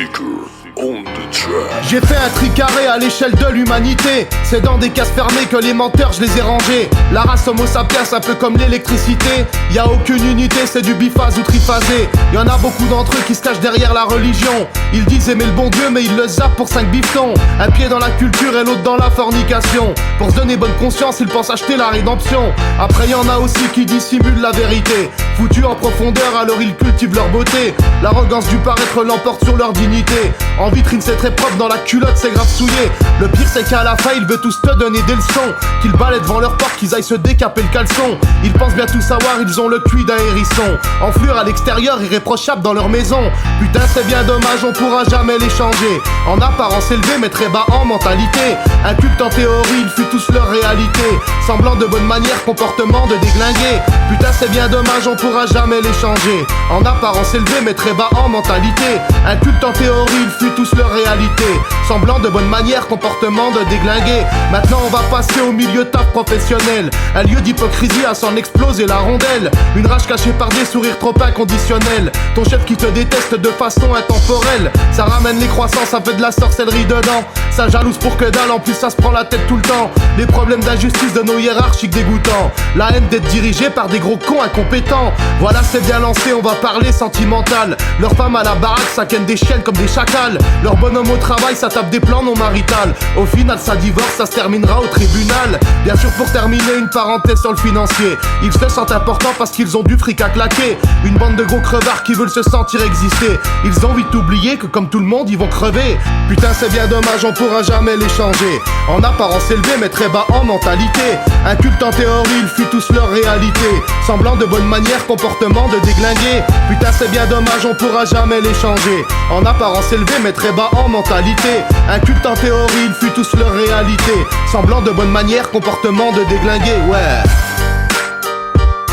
Seeker on the track. J'ai fait un tri carré à l'échelle de l'humanité. C'est dans des cases fermées que les menteurs je les ai rangés. La race homo sapiens un peu comme l'électricité. Y'a aucune unité, c'est du biphase ou triphasé. Y'en a beaucoup d'entre eux qui se cachent derrière la religion. Ils disent aimer le bon Dieu mais ils le zappent pour 5 bifetons. Un pied dans la culture et l'autre dans la fornication. Pour se donner bonne conscience ils pensent acheter la rédemption. Après y'en a aussi qui dissimulent la vérité. Foutus en profondeur alors ils cultivent leur beauté. L'arrogance du paraître l'emporte sur leur dignité. En vitrine c'est très propre, dans la culotte c'est grave souillé. Le pire c'est qu'à la fin ils veulent tous te donner des leçons. Qu'ils balaient devant leur porte, qu'ils aillent se décaper le caleçon. Ils pensent bien tout savoir, ils ont le cuit d'un hérisson. Enflure à l'extérieur, irréprochable dans leur maison. Putain c'est bien dommage, on pourra jamais les changer. En apparence élevé mais très bas en mentalité. Un culte en théorie, ils fuient tous leur réalité. Semblant de bonne manière, comportement de déglingué. Putain c'est bien dommage, on pourra jamais les changer. En apparence élevé mais très bas en mentalité. Un culte en théorie, ils fuient tous leur réalité. Semblant de bonne manière, comportement de déglingué. Maintenant on va passer au milieu taf professionnel. Un lieu d'hypocrisie à s'en exploser la rondelle. Une rage cachée par des sourires trop inconditionnels. Ton chef qui te déteste de façon intemporelle. Ça ramène les croissants, ça fait de la sorcellerie dedans. Ça jalouse pour que dalle, en plus ça se prend la tête tout le temps. Les problèmes d'injustice de nos hiérarchiques dégoûtants. La haine d'être dirigé par des gros cons incompétents. Voilà c'est bien lancé, on va parler sentimental. Leurs femmes à la baraque, ça ken des chiennes comme des chacals. Leur bonhomme au travail, ça tape des plans non maritales. Au final ça divorce, ça se terminera au tribunal. Bien sûr pour terminer une parenthèse sur le financier. Ils se sentent importants parce qu'ils ont du fric à claquer. Une bande de gros crevards qui veulent se sentir exister. Ils ont vite oublié que comme tout le monde ils vont crever. Putain c'est bien dommage, on pourra jamais les changer. En apparence élevé mais très bas en mentalité. Un culte en théorie, ils fuient tous leur réalité. Semblant de bonne manière, comportement de déglingué. Putain c'est bien dommage, on pourra jamais les changer. En apparence élevé mais très bas en mentalité. Un culte en théorie, ils fuient tous leur réalité. Semblant de bonne manière, comportement de déglingué, ouais.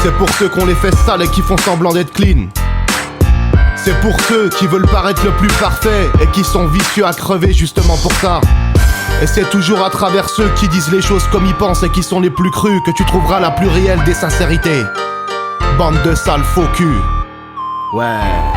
C'est pour ceux qu'on les fait sales et qui font semblant d'être clean. C'est pour ceux qui veulent paraître le plus parfait et qui sont vicieux à crever justement pour ça. Et c'est toujours à travers ceux qui disent les choses comme ils pensent et qui sont les plus crus que tu trouveras la plus réelle des sincérités. Bande de sales faux culs. Ouais.